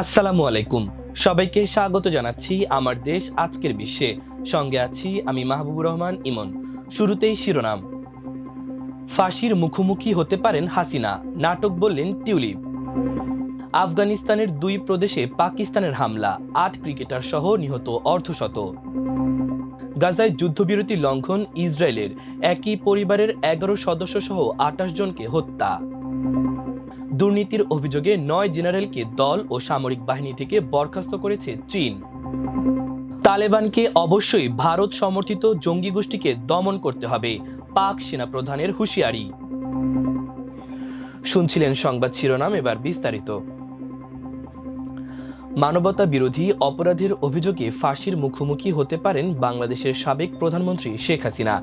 আসসালামু আলাইকুম। সবাইকে স্বাগত জানাচ্ছি আমার দেশ আজকের বিশ্বে। সঙ্গে আছি আমি মাহবুবুর রহমান ইমন। শুরুতেই শিরোনাম। ফাঁসির মুখোমুখি হতে পারেন হাসিনা, নাটক বললেন টিউলিপ। আফগানিস্তানের 2 প্রদেশে পাকিস্তানের হামলা, 8 ক্রিকেটার সহ নিহত অর্ধশত। গাজায় যুদ্ধবিরতি লঙ্ঘন ইসরায়েলের, একই পরিবারের 11 সদস্য সহ 28 জনকে হত্যা। দুর্নীতির অভিযোগে 9 জেনারেলকে দল ও সামরিক বাহিনী থেকে বরখাস্ত করেছে চীন। তালেবানকে অবশ্যই ভারত সমর্থিত জঙ্গি গোষ্ঠীকে দমন করতে হবে, পাক সেনাপ্রধানের হুঁশিয়ারি। শুনছিলেন সংবাদ শিরোনাম, এবার বিস্তারিত। মানবতা বিরোধী অপরাধের অভিযোগে ফাঁসির মুখোমুখি হতে পারেন বাংলাদেশের সাবেক প্রধানমন্ত্রী শেখ হাসিনা।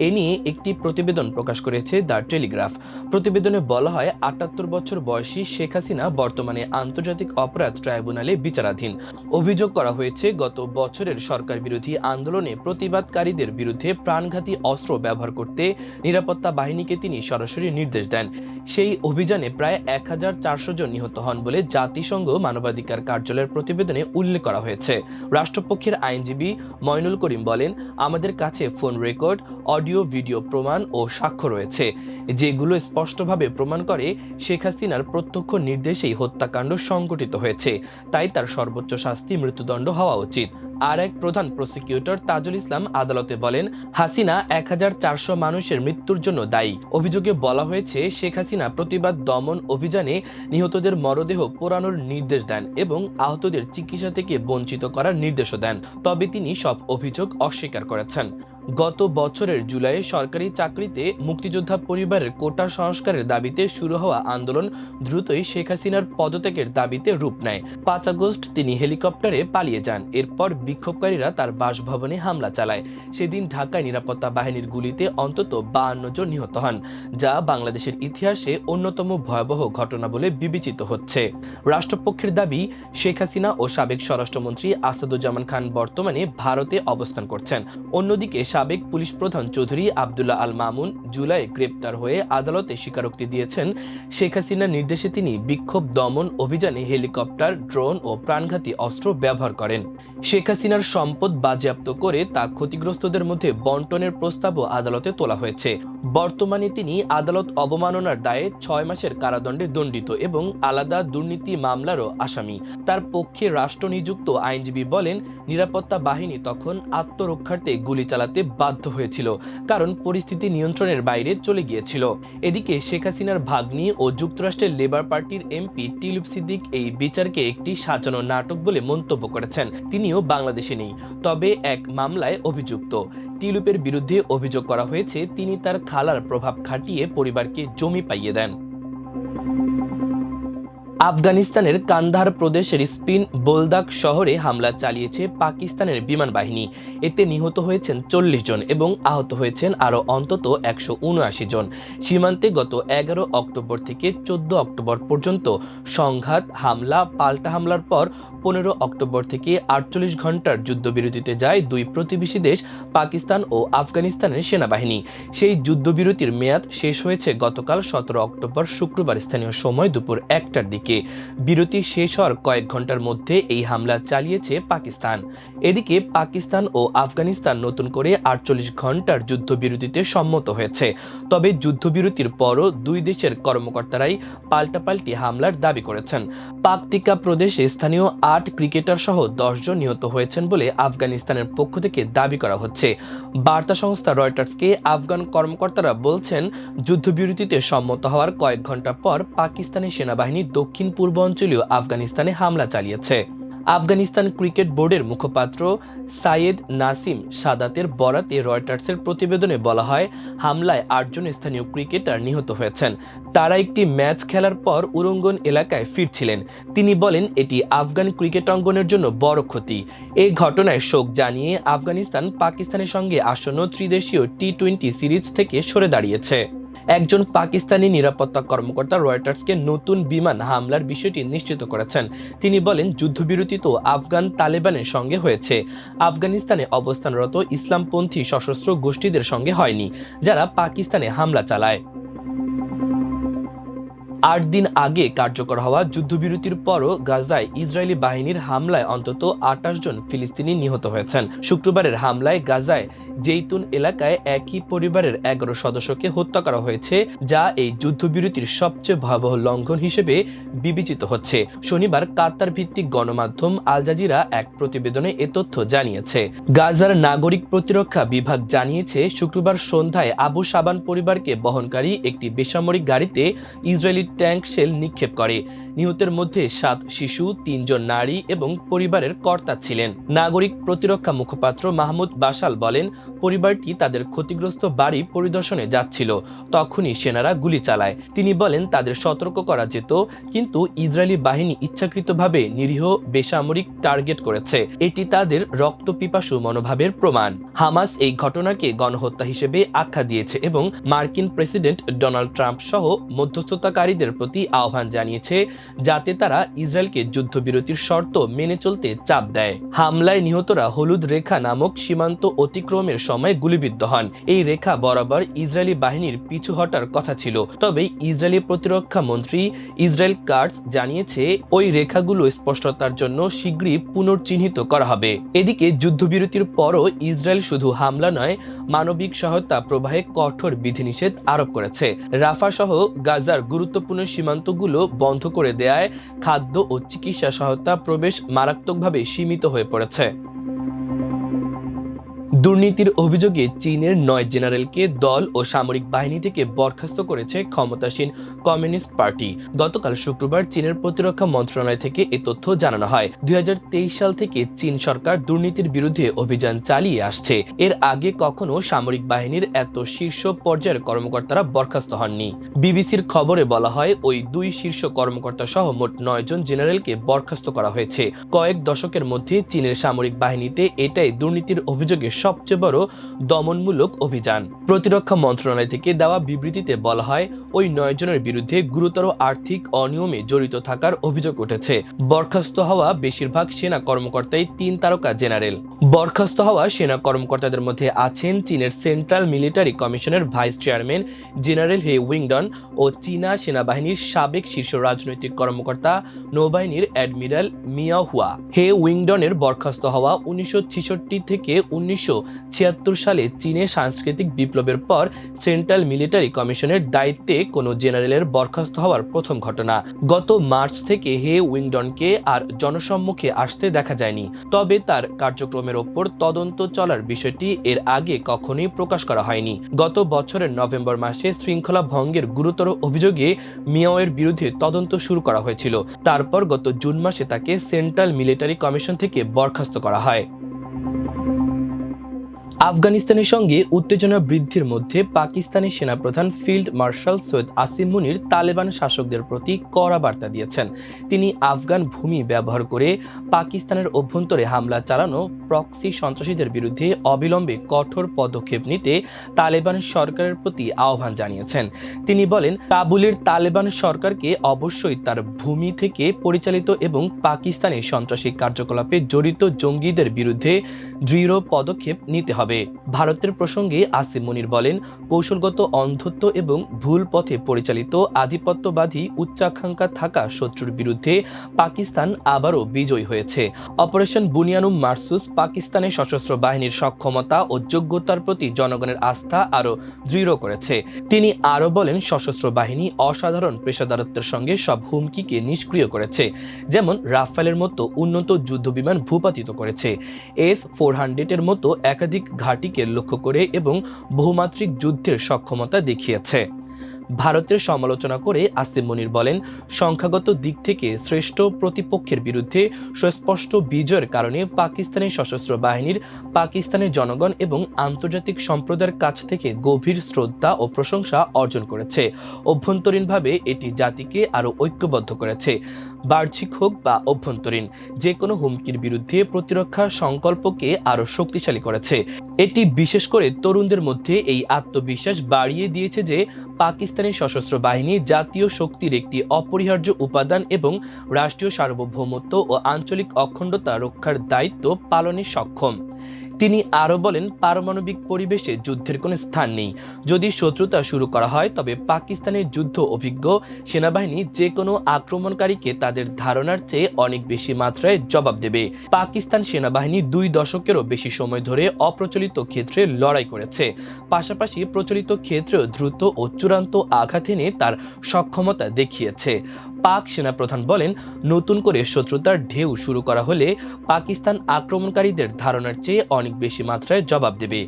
এ নিয়ে একটি প্রতিবেদন প্রকাশ করেছে দ্য টেলিগ্রাফ। প্রতিবেদনে বলা হয়, 78 বছর বয়সী শেখ হাসিনা বর্তমানে আন্তর্জাতিক অপরাধ ট্রাইব্যুনালে বিচারাধীন। অভিযোগ করা হয়েছে, গত বছরের সরকার বিরোধী আন্দোলনে প্রতিবাদকারীদের বিরুদ্ধে প্রাণঘাতী অস্ত্র ব্যবহার করতে নিরাপত্তা বাহিনীকে তিনি সরাসরি নির্দেশ দেন। সেই অভিযানে প্রায় 1400 জন নিহত হন বলে জাতিসংঘ মানবাধিকার কার্যালয়ের প্রতিবেদনে উল্লেখ করা হয়েছে। রাষ্ট্রপক্ষের আইনজীবী মইনুল করিম বলেন, আমাদের কাছে ফোন রেকর্ড, অডিও ভিডিও প্রমাণ ও সাক্ষ্য রয়েছে, যেগুলো স্পষ্টভাবে প্রমাণ করে শেখ হাসিনার প্রত্যক্ষ নির্দেশেই হত্যাকাণ্ড সংঘটিত হয়েছে। তাই তার সর্বোচ্চ শাস্তি মৃত্যুদণ্ড হওয়া উচিত। আর এক প্রধান প্রসিকিউটর তাজুল ইসলাম আদালতে বলেন, হাসিনা 1400 মানুষের মৃত্যুর জন্য দায়ী। অভিযোগে বলা হয়েছে, শেখ হাসিনা প্রতিবাদ দমন অভিযানে নিহতদের মরদেহ পোড়ানোর নির্দেশ দেন এবং আহতদের চিকিৎসা থেকে বঞ্চিত করার নির্দেশও দেন। তবে তিনি সব অভিযোগ অস্বীকার করেছেন। গত বছরের জুলাইয়ে সরকারি চাকরিতে মুক্তিযোদ্ধা পরিবারের কোটা সংস্কারের দাবিতে শুরু হওয়া আন্দোলন দ্রুতই শেখ হাসিনার পদত্যাগের দাবিতে রূপ নেয়। 5 আগস্ট তিনি হেলিকপ্টারে পালিয়ে যান। এরপর বিক্ষোভকারীরা তার বাসভবনে হামলা চালায়। সেদিন ঢাকায় নিরাপত্তা বাহিনীর গুলিতে অন্তত 52 জন নিহত হন, যা বাংলাদেশের ইতিহাসে অন্যতম ভয়াবহ ঘটনা বলে বিবেচিত হচ্ছে। রাষ্ট্রপক্ষের দাবি, শেখ হাসিনা ও সাবেক স্বরাষ্ট্রমন্ত্রী আসাদুজ্জামান খান বর্তমানে ভারতে অবস্থান করছেন। অন্যদিকে সাবেক পুলিশ প্রধান চৌধুরী আব্দুল্লাহ আল মামুন জুলাইয়ে গ্রেপ্তার হয়ে আদালতে স্বীকারোক্তি দিয়েছেন, শেখ হাসিনার নির্দেশে তিনি বিক্ষোভ দমন অভিযানে হেলিকপ্টার, ড্রোন ও প্রাণঘাতী অস্ত্র ব্যবহার করেন। শেখ হাসিনার সম্পদ বাজেয়াপ্ত করে তা ক্ষতিগ্রস্তদের মধ্যে বন্টনের প্রস্তাবও আদালতে তোলা হয়েছে। বর্তমানে তিনি আদালত অবমাননার দায়ে 6 মাসের কারাদণ্ডে দণ্ডিত এবং আলাদা দুর্নীতি মামলারও আসামি। তার পক্ষে রাষ্ট্রনিযুক্ত আইনজীবী বলেন, নিরাপত্তা বাহিনী তখন আত্মরক্ষার্থে গুলি চালাতে বাধ্য হয়েছিল, কারণ পরিস্থিতি নিয়ন্ত্রণের বাইরে চলে গিয়েছিল। এদিকে শেখ হাসিনার ভাগ্নি ও যুক্তরাষ্ট্রের লেবার পার্টির এমপি টিউলিপ সিদ্দিক এই বিচারকে একটি সাজানো নাটক বলে মন্তব্য করেছেন। তিনিও বাংলাদেশে নেই, তবে এক মামলায় অভিযুক্ত। টিউলিপের বিরুদ্ধে অভিযোগ করা হয়েছে, তিনি তার খালার প্রভাব খাটিয়ে পরিবারকে জমি পাইয়ে দেন। আফগানিস্তানের কান্দাহার প্রদেশের স্পিন বোলদাক শহরে হামলা চালিয়েছে পাকিস্তানের বিমান বাহিনী। এতে নিহত হয়েছেন 40 জন এবং আহত হয়েছেন আরও অন্তত 179 জন। সীমান্তে গত 11 অক্টোবর থেকে 14 অক্টোবর পর্যন্ত সংঘাত, হামলা, পাল্টা হামলার পর 15 অক্টোবর থেকে 48 ঘন্টার যুদ্ধবিরতিতে যায় 2 প্রতিবেশী দেশ পাকিস্তান ও আফগানিস্তানের সেনাবাহিনী। সেই যুদ্ধবিরতির মেয়াদ শেষ হয়েছে গতকাল 17 অক্টোবর শুক্রবার স্থানীয় সময় দুপুর 1টার দিকে। বিরতি শেষ হওয়ার কয়েক ঘন্টার মধ্যে এই হামলা চালিয়েছে পাকিস্তান। এদিকে পাকিস্তান ও আফগানিস্তান নতুন করে 48 ঘন্টার যুদ্ধবিরতিতে সম্মত হয়েছে। তবে যুদ্ধবিরতির পরও 2 দেশের কর্মকর্তারাই পাল্টাপাল্টি হামলার দাবি করেছেন। পাকতিকা প্রদেশে স্থানীয় 8 ক্রিকেটার সহ 10 জন নিহত হয়েছেন বলে আফগানিস্তানের পক্ষ থেকে দাবি করা হচ্ছে। বার্তা সংস্থা রয়টার্সকে আফগান কর্মকর্তারা বলছেন, যুদ্ধবিরতিতে সম্মত হওয়ার কয়েক ঘন্টা পর পাকিস্তানি সেনাবাহিনী দক্ষিণ পূর্বাঞ্চলীয় আফগানিস্তানে হামলা চালিয়েছে। আফগানিস্তান ক্রিকেট বোর্ডের মুখপাত্র সাইয়েদ নাসিম সাদাতের বরাতে রয়টার্সের প্রতিবেদনে বলা হয়, হামলায় 8 জন স্থানীয় ক্রিকেটার নিহত হয়েছেন। তারা একটি ম্যাচ খেলার পর উরঙ্গন এলাকায় ফিরছিলেন। তিনি বলেন, এটি আফগান ক্রিকেট অঙ্গনের জন্য বড় ক্ষতি। এই ঘটনায় শোক জানিয়ে আফগানিস্তান পাকিস্তানের সঙ্গে আসন্ন ত্রিদেশীয় টি-20 সিরিজ থেকে সরে দাঁড়িয়েছে। একজন পাকিস্তানি নিরাপত্তা কর্মকর্তা রয়টার্সকে নতুন বিমান হামলার বিষয়টি নিশ্চিত করেছেন। তিনি বলেন, যুদ্ধবিরতি তো আফগান তালেবানের সঙ্গে হয়েছে, আফগানিস্তানে অবস্থানরত ইসলামপন্থী সশস্ত্র গোষ্ঠীদের সঙ্গে হয়নি, যারা পাকিস্তানে হামলা চালায়। 8 দিন আগে কার্যকর হওয়া যুদ্ধবিরতির পরও গাজায় ইসরায়েলি বাহিনীর হামলায় অন্তত 28 জন ফিলিস্তিনি নিহত হয়েছেন। শুক্রবারের হামলায় গাজায় জেইতুন এলাকায় একই পরিবারের 11 সদস্যকে হত্যা করা হয়েছে, যা এই যুদ্ধবিরতির সবচেয়ে ভয়াবহ লঙ্ঘন হিসেবে বিবেচিত হচ্ছে। শনিবার কাতার ভিত্তিক গণমাধ্যম আল জাজিরা এক প্রতিবেদনে এ তথ্য জানিয়েছে। গাজার নাগরিক প্রতিরক্ষা বিভাগ জানিয়েছে, শুক্রবার সন্ধ্যায় আবু সাবান পরিবারকে বহনকারী একটি বেসামরিক গাড়িতে ইসরায়েলি ট্যাঙ্ক শেল নিক্ষেপ করে। নিহতের মধ্যে 7 শিশু, 3 জন নারী এবং পরিবারের কর্তা ছিলেন। নাগরিক প্রতিরক্ষা মুখপাত্র মাহমুদ বাশাল বলেন, পরিবারটি তাদের ক্ষতিগ্রস্ত বাড়ি পরিদর্শনে যাচ্ছিল, তখনই সেনারা গুলি চালায়। তিনি বলেন, তাদের সতর্ক করা যেত, কিন্তু ইসরায়েলি বাহিনী ইচ্ছাকৃতভাবে নিরীহ বেসামরিক টার্গেট করেছে। এটি তাদের রক্তপিপাসু মনোভাবের প্রমাণ। হামাস এই ঘটনাকে গণহত্যা হিসেবে আখ্যা দিয়েছে এবং মার্কিন প্রেসিডেন্ট ডোনাল্ড ট্রাম্প সহ মধ্যস্থতাকারীদের প্রতি আহ্বান জানিয়েছে, যাতে তারা ইসরায়েলকে যুদ্ধবিরতির শর্ত মেনে চলতে চাপ দেয়। হামলায় নিহতরা হলুদ রেখা নামক সীমান্ত অতিক্রমের সময় গুলিবিদ্ধ হন। এই রেখা বরাবর ইসরায়েলি বাহিনীর পিছু হটার কথা ছিল, তবে ইসরায়েলি প্রতিরক্ষা মন্ত্রী ইসরায়েল কাটস জানিয়েছে, ওই রেখাগুলো স্পষ্টতার জন্য শীঘ্রই পুনর্চিহ্নিত করা হবে। এদিকে যুদ্ধবিরতির পরও ইসরায়েল শুধু হামলা নয়, মানবিক সহায়তা প্রবাহে কঠোর বিধিনিষেধ আরোপ করেছে। রাফা সহ গাজার গুরুত্বপূর্ণ সীমান্তগুলো বন্ধ করে দেয়ায় খাদ্য ও চিকিৎসা সহায়তা প্রবেশ মারাত্মকভাবে সীমিত হয়ে পড়েছে। দুর্নীতির অভিযোগে চীনের 9 জেনারেলকে দল ও সামরিক বাহিনী থেকে বরখাস্ত করেছে ক্ষমতাসীন কমিউনিস্ট পার্টি। গতকাল শুক্রবার চীনের প্রতিরক্ষা মন্ত্রণালয় থেকে এ তথ্য জানানো হয়। 2023 সাল থেকে চীন সরকার দুর্নীতির বিরুদ্ধে অভিযান চালিয়ে আসছে। এর আগে কখনো সামরিক বাহিনীর এত শীর্ষ পর্যায়ের কর্মকর্তারা বরখাস্ত হননি। বিবিসির খবরে বলা হয়, ওই 2 শীর্ষ কর্মকর্তা সহ মোট 9 জন জেনারেলকে বরখাস্ত করা হয়েছে। কয়েক দশকের মধ্যে চীনের সামরিক বাহিনীতে এটাই দুর্নীতির অভিযোগে সবচেয়ে বড় দমনমূলক অভিযান। প্রতিরক্ষা মন্ত্রণালয় থেকে দেওয়া বিবৃতিতে বলা হয়, ওই 9 জনের বিরুদ্ধে গুরুতর আর্থিক অনিয়মে জড়িত থাকার অভিযোগ উঠেছে। বরখাস্ত হওয়া বেশিরভাগ সেনা কর্মকর্তাই 3 তারকা জেনারেল। বরখাস্ত হওয়া সেনা কর্মকর্তাদের মধ্যে আছেন চীনের সেন্ট্রাল মিলিটারি কমিশনের ভাইস চেয়ারম্যান জেনারেল হে উইংডন ও চীনা সেনাবাহিনীর সাবেক শীর্ষ রাজনৈতিক কর্মকর্তা নৌবাহিনীর অ্যাডমিরাল মিয়াও হুয়া। হে উইংডনের বরখাস্ত হওয়া 1966 থেকে 1976 সালে চীনে সাংস্কৃতিক বিপ্লবের পর সেন্ট্রাল মিলিটারি কমিশনের দায়িত্বে কোনো জেনারেলের বরখাস্ত হওয়ার প্রথম ঘটনা। গত মার্চ থেকে হে উইংডনকে আর জনসম্মুখে আসতে দেখা যায়নি, তবে তার কার্যক্রমের ওপর তদন্ত চলার বিষয়টি এর আগে কখনোই প্রকাশ করা হয়নি। গত বছরের নভেম্বর মাসে শৃঙ্খলা ভঙ্গের গুরুতর অভিযোগে মিয়াওয়ের বিরুদ্ধে তদন্ত শুরু করা হয়েছিল। তারপর গত জুন মাসে তাকে সেন্ট্রাল মিলিটারি কমিশন থেকে বরখাস্ত করা হয়। আফগানিস্তানের সঙ্গে উত্তেজনা বৃদ্ধির মধ্যে পাকিস্তানি সেনাপ্রধান ফিল্ড মার্শাল সৈয়দ আসিম মুনির তালেবান শাসকদের প্রতি কড়া বার্তা দিয়েছেন। তিনি আফগান ভূমি ব্যবহার করে পাকিস্তানের অভ্যন্তরে হামলা চালানো প্রক্সি সন্ত্রাসীদের বিরুদ্ধে অবিলম্বে কঠোর পদক্ষেপ নিতে তালেবান সরকারের প্রতি আহ্বান জানিয়েছেন। তিনি বলেন, কাবুলের তালেবান সরকারকে অবশ্যই তার ভূমি থেকে পরিচালিত এবং পাকিস্তানি সন্ত্রাসী কার্যকলাপে জড়িত জঙ্গিদের বিরুদ্ধে দৃঢ় পদক্ষেপ নিতে হবে। ভারতের প্রসঙ্গে আসিম মুনির বলেন, কৌশলগত অন্ধত্ব এবং ভুল পথে পরিচালিত আধিপত্যবাদী উচ্চাকাঙ্ক্ষা থাকা শত্রুর বিরুদ্ধে পাকিস্তান আবারও বিজয়ী হয়েছে। অপারেশন বুনিয়ানুম মারসুস পাকিস্তানের সশস্ত্র বাহিনীর সক্ষমতা ও যোগ্যতার প্রতি জনগণের আস্থা আরও দৃঢ় করেছে। তিনি আরও বলেন, সশস্ত্র বাহিনী অসাধারণ পেশাদারত্বের সঙ্গে সব হুমকিকে নিষ্ক্রিয় করেছে, যেমন রাফেলের মতো উন্নত যুদ্ধবিমান ভূপাতিত করেছে, S-400 এর মতো একাধিক ঘাঁটিকে লক্ষ্য করে এবং বহুমাত্রিক যুদ্ধের সক্ষমতা দেখিয়েছে। ভারতের সমালোচনা করে আসিম মুনির বলেন, সংখ্যাগত দিক থেকে শ্রেষ্ঠ প্রতিপক্ষের বিরুদ্ধে সুস্পষ্ট বিজয়ের কারণে পাকিস্তানি সশস্ত্র বাহিনীর পাকিস্তানের জনগণ এবং আন্তর্জাতিক সম্প্রদায়ের কাছ থেকে গভীর শ্রদ্ধা ও প্রশংসা অর্জন করেছে। অভ্যন্তরীণভাবে এটি জাতিকে আরও ঐক্যবদ্ধ করেছে। বাহ্যিক হোক বা অভ্যন্তরীণ, যে কোনো হুমকির বিরুদ্ধে প্রতিরক্ষা সংকল্পকে আরও শক্তিশালী করেছে। এটি বিশেষ করে তরুণদের মধ্যে এই আত্মবিশ্বাস বাড়িয়ে দিয়েছে যে পাকিস্তানি সশস্ত্র বাহিনী জাতীয় শক্তির একটি অপরিহার্য উপাদান এবং রাষ্ট্রীয় সার্বভৌমত্ব ও আঞ্চলিক অখণ্ডতা রক্ষার দায়িত্ব পালনে সক্ষম। তিনি আরও বলেন, পারমাণবিক পরিবেশে যুদ্ধের কোনো স্থান নেই। যদি শত্রুতা শুরু করা হয় তবে পাকিস্তানের যুদ্ধ অভিজ্ঞ সেনাবাহিনী যে কোনো আক্রমণকারীকে তাদের ধারণার চেয়ে অনেক বেশি মাত্রায় জবাব দেবে। পাকিস্তান সেনাবাহিনী 2 দশকেরও বেশি সময় ধরে অপ্রচলিত ক্ষেত্রে লড়াই করেছে, পাশাপাশি প্রচলিত ক্ষেত্রেও দ্রুত ও চূড়ান্ত আঘাত এনে তার সক্ষমতা দেখিয়েছে। পাক সেনাপ্রধান বলেন, নতুন করে শত্রুতার ঢেউ শুরু করা হলে পাকিস্তান আক্রমণকারীদের ধারণার চেয়ে অনেক বেশি মাত্রায় জবাব দেবে।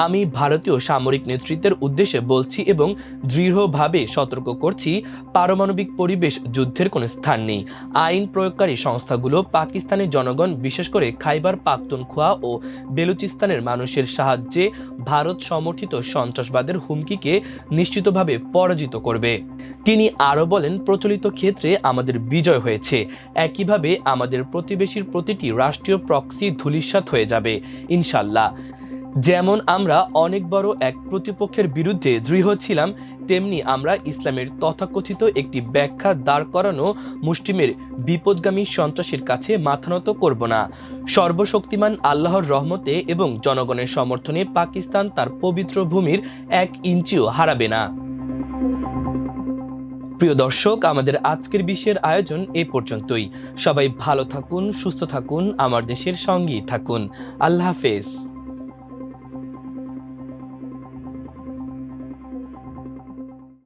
আমি ভারতীয় সামরিক নেতৃত্বের উদ্দেশ্যে বলছি এবং দৃঢ়ভাবে সতর্ক করছি, পারমাণবিক পরিবেশ যুদ্ধের কোনো স্থান নেই। আইন প্রয়োগকারী সংস্থাগুলো পাকিস্তানের জনগণ, বিশেষ করে খাইবার পাখতুনখোয়া ও বেলুচিস্তানের মানুষের সাহায্যে ভারত সমর্থিত সন্ত্রাসবাদের হুমকিকে নিশ্চিতভাবে পরাজিত করবে। তিনি আরও বলেন, প্রচলিত ক্ষেত্রে আমাদের বিজয় হয়েছে, একইভাবে আমাদের প্রতিবেশীর প্রতিটি রাষ্ট্রীয় প্রক্সি ধূলিসাৎ হয়ে যাবে ইনশাল্লাহ। যেমন আমরা অনেক বড় এক প্রতিপক্ষের বিরুদ্ধে দৃঢ় ছিলাম, তেমনি আমরা ইসলামের তথাকথিত একটি ব্যাখ্যা দাঁড় করানো মুসলিমের বিপদগামী সন্ত্রাসীর কাছে মাথা নত করব না। সর্বশক্তিমান আল্লাহর রহমতে এবং জনগণের সমর্থনে পাকিস্তান তার পবিত্র ভূমির 1 ইঞ্চিও হারাবে না। প্রিয় দর্শক, আমাদের আজকের বিশ্বের আয়োজন এই পর্যন্তই। সবাই ভালো থাকুন, সুস্থ থাকুন, আমার দেশের সঙ্গেই থাকুন। আল্লাহ হাফেজ।